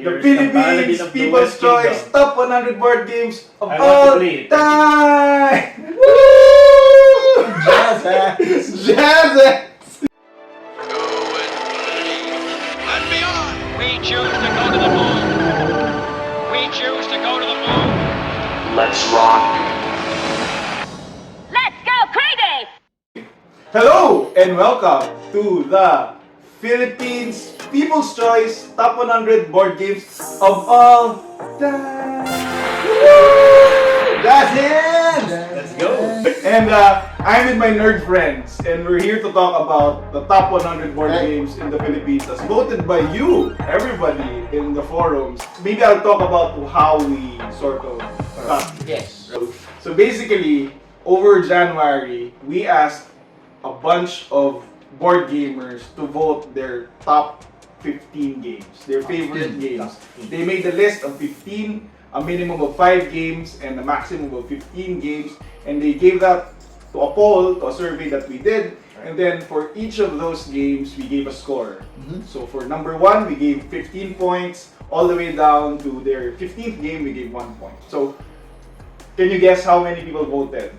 The Philippines People's Choice Top 100 Board Games of all time! Woo! Jazz hands! Jazz hands! Go and beyond! We choose to go to the moon! We choose to go to the moon! Let's rock! Let's go crazy! Hello and welcome to the Philippines People's Choice Top 100 Board Games of all time! Woo! Jazz hands! Let's go! And I'm with my nerd friends, and we're here to talk about the top 100 board games in the Philippines as voted by you, everybody in the forums. Maybe I'll talk about how we sort of got. Yes. So basically, over January, we asked a bunch of board gamers to vote their top 15 games, their favorite games. They made a list of 15, a minimum of 5 games, and a maximum of 15 games. And they gave that to a poll, to a survey that we did. And then for each of those games, we gave a score. So for number 1, we gave 15 points. All the way down to their 15th game, we gave 1 point. So, can you guess how many people voted?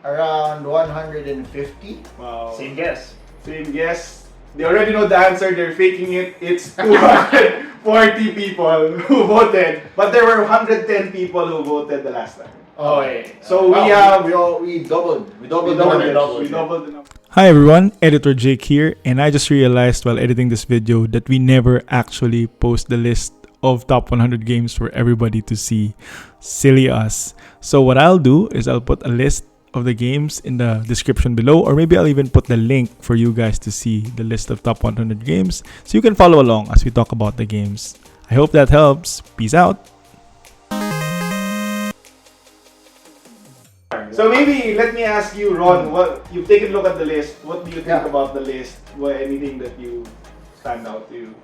Around 150. Wow. Same guess. Same guess. They already know the answer, they're faking it. It's 240 people who voted. But there were 110 people who voted the last time. Oh, yeah. So Wow, we have... we doubled We the doubled number. the number. Hi everyone, Editor Jake here, and I just realized while editing this video that we never actually post the list of top 100 games for everybody to see. Silly us. So what I'll do is I'll put a list of the games in the description below, or maybe I'll even put the link for you guys to see the list of top 100 games so you can follow along as we talk about the games. I hope that helps. Peace out. So maybe let me ask you, Ron, what you've taken a look at the list. What do you think about the list? Anything that you stand out to you?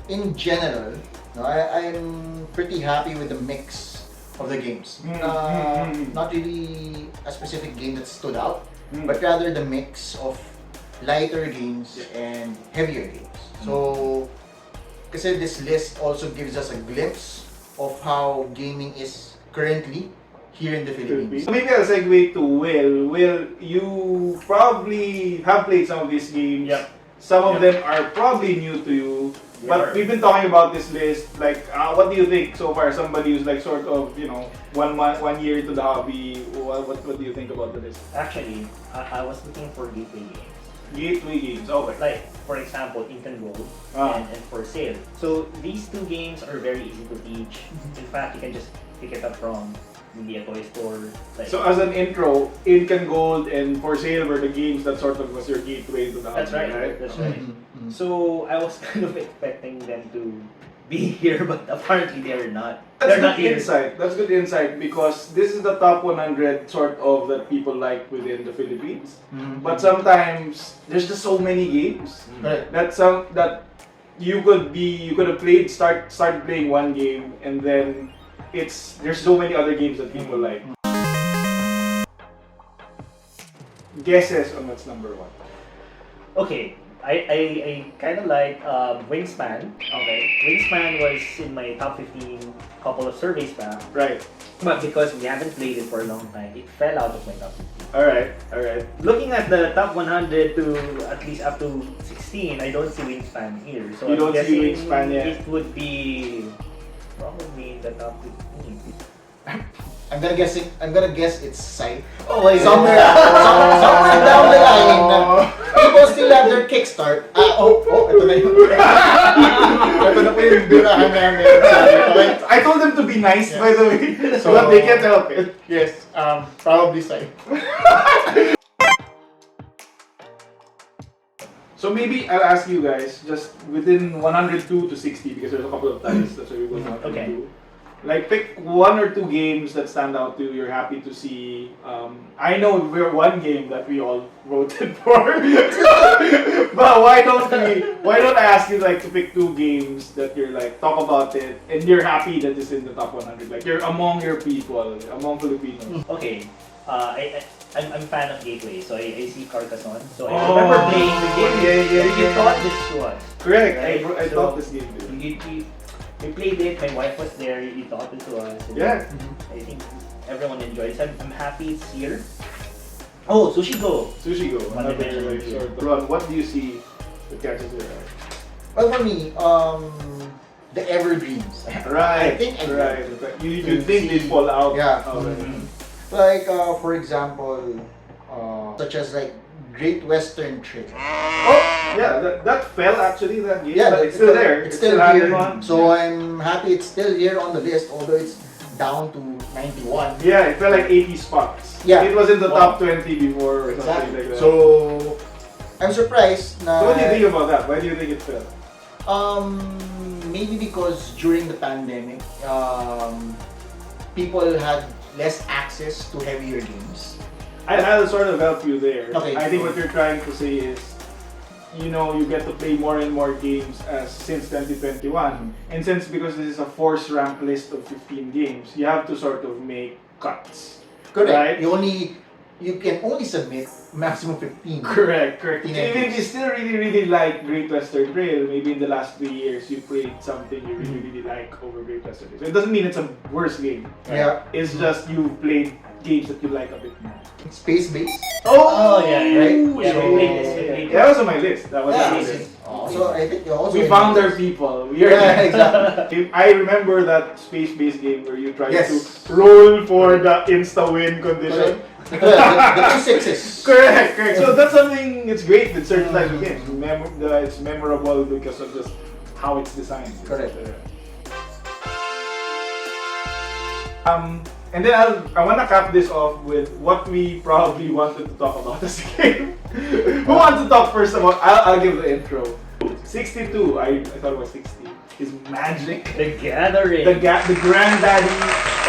In general, no, I'm pretty happy with the mix of the games. Not really a specific game that stood out, but rather the mix of lighter games and heavier games. So, kasi this list also gives us a glimpse of how gaming is currently here in the Philippines. So maybe I'll segue to Will. Will, you probably have played some of these games. Yep. Some of them are probably new to you. But we've been talking about this list. Like, what do you think so far? Somebody who's like sort of, 1 year into the hobby. What do you think about the list? Actually, I was looking for gateway games. Gateway games, okay. Like, for example, Istanbul and For Sale. So, these two games are very easy to teach. In fact, you can just pick it up from maybe a toy store. Like, So as an intro, Ink and Gold and For Sale were the games that sort of was your gateway to the hobby, that's right. That's right. Mhm. So, I was kind of expecting them to be here, but apparently they're not. That's They're not good here. insight. That's good insight because this is the top 100 sort of that people like within the Philippines. But sometimes there's just so many games Correct. that you could have played start playing one game and then there's so many other games that people like. Guesses on what's number 1. Okay, I kind of like Wingspan. Okay, Wingspan was in my top 15 couple of surveys back. Right. But because we haven't played it for a long time, it fell out of my top 15. Alright. Looking at the top 100 to at least up to 16, I don't see Wingspan here. So You I'm don't see guessing Wingspan yet? it would be probably in the top 15. I'm gonna guess it's Sight. Oh my Somewhere down the line, people still have their kickstart. Ito na yun. Ito na po yung birahan namin. Okay? I told them to be nice, by the way, So- but they can't help it. Yes, probably Sight. So maybe I'll ask you guys, just within 102 to 60, because there's a couple of ties, that's why we go down to Okay. 2. Like, pick 1 or 2 games that stand out to you, you're happy to see. I know we're one game that we all voted for. But why don't I ask you like to pick 2 games that you're like, talk about it, and you're happy that it's in the top 100, like you're among your people, among Filipinos. Okay, I'm fan of Gateway, so I see Carcassonne. So I remember playing the game. Yeah. You taught this to us. Correct, Right? I So, thought this game too. we played it. My wife was there. You taught it to us. And Yeah. I think everyone enjoys it. I'm happy it's here. Oh, Sushi Go. Sushi Go. One Another dimension like here. sort of. Ron, what do you see that catches your eye? Well, for me, the evergreens. Right. I think right. You think they fall out? Yeah. Okay. Like, for example, such as like Great Western Trail. Oh, yeah. That fell actually. That game. Yeah, but it's still there. It's still hanging here. on. So I'm happy it's still here on the list, although it's down to 91. Yeah, it fell like 80 spots. Yeah. It was in the Wow. top 20 before or something Exactly. like that. So I'm surprised na. So what do you think about that? Why do you think it fell? Maybe because during the pandemic, people had less access to heavier games. I'll sort of help you there. Okay. I think what you're trying to say is, you get to play more and more games since 2021. And since because this is a force rank list of 15 games, you have to sort of make cuts. Correct. Right? You can only submit maximum 15. Correct. 15 Even if you entries. still really like Great Western Trail, maybe in the last 3 years you played something you really like over Great Western Trail. So it doesn't mean it's a worse game. Right? Yeah. It's just you played games that you like a bit more. Space base. Oh, yeah, yeah. Right? Yeah, So- we played this. We played That was on my list. That was Yeah. on my list. So I think you also. We found our people. We are Yeah, exactly. I remember that space-based game where you tried Yes. to roll for the insta-win condition. the 2 6s. Correct. So that's something. It's great with certain types of games. It's memorable because of just how it's designed. Correct. And then I want to cap this off with what we probably wanted to talk about as a game. Who wants to talk first about? I'll give the intro. 62. I thought it was 60. Is Magic. The Gathering. The granddaddy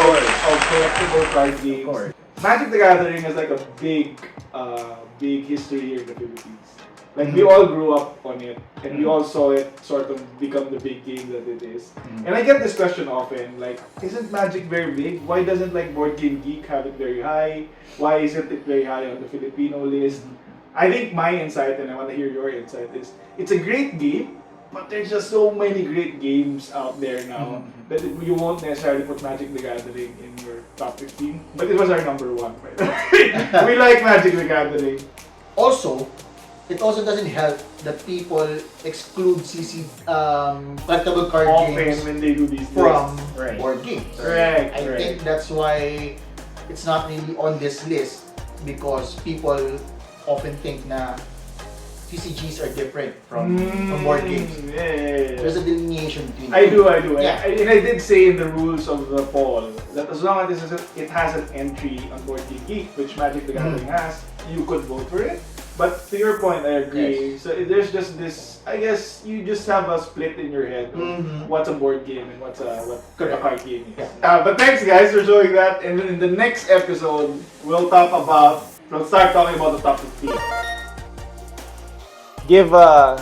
of collectible card games. Of course. Magic the Gathering is like a big history here in the Philippines. Like we all grew up on it, and we all saw it sort of become the big game that it is. And I get this question often, like, isn't Magic very big? Why doesn't like Board Game Geek have it very high? Why isn't it very high on the Filipino list? I think my insight, and I want to hear your insight, is it's a great game, but there's just so many great games out there now that you won't necessarily put Magic the Gathering in your top 15. But it was our number 1, by the way. We like Magic the Gathering. Also, it also doesn't help that people exclude CC collectible card Often games when they do these from lists. Right. board games. Correct. I think that's why it's not really on this list, because people often think na TCGs are different from board games. Yeah. There's a delineation between I do. Yeah. And I did say in the rules of the poll that as long as it has an entry on Board Game Geek, which Magic the Gathering has, you could vote for it. But to your point, I agree. Yes. So there's just this, I guess you just have a split in your head of what's a board game and what a card game is. Yeah. But thanks guys for showing that. And in the next episode, we'll start talking about the top 15. Give I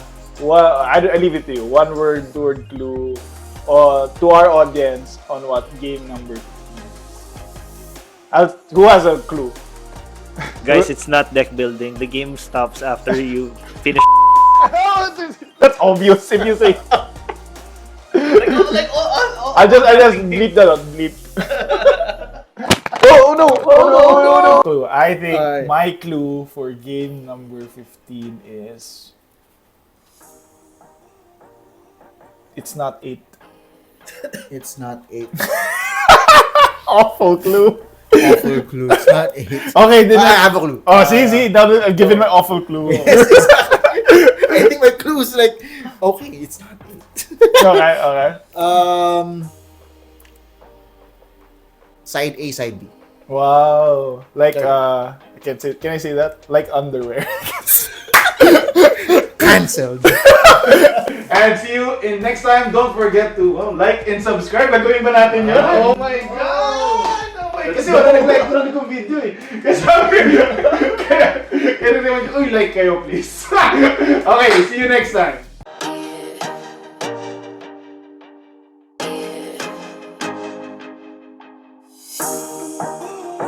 leave it to you. One word, two-word clue to our audience on what game number 15 is. Who has a clue? Guys, it's not deck building. The game stops after you finish. That's obvious if you say. I just bleep that out. Bleep. Oh no! Clue. I think my clue for game number 15 is it's not 8. It's not 8. Awful clue. Awful clue. It's not 8. Okay, then I have a clue. Oh, see, I've given my awful clue. Yes, exactly. I think my clue is like, okay, it's not 8. Okay. Side A, side B. Wow. Like can I say that? Like underwear. Cancelled. And see you in next time. Don't forget to like and subscribe. Gagawin ba natin yun? Oh my God! Kasi wala nag-like ko ng video eh. Kasi kaya naman, like kayo please. Okay, see you next time.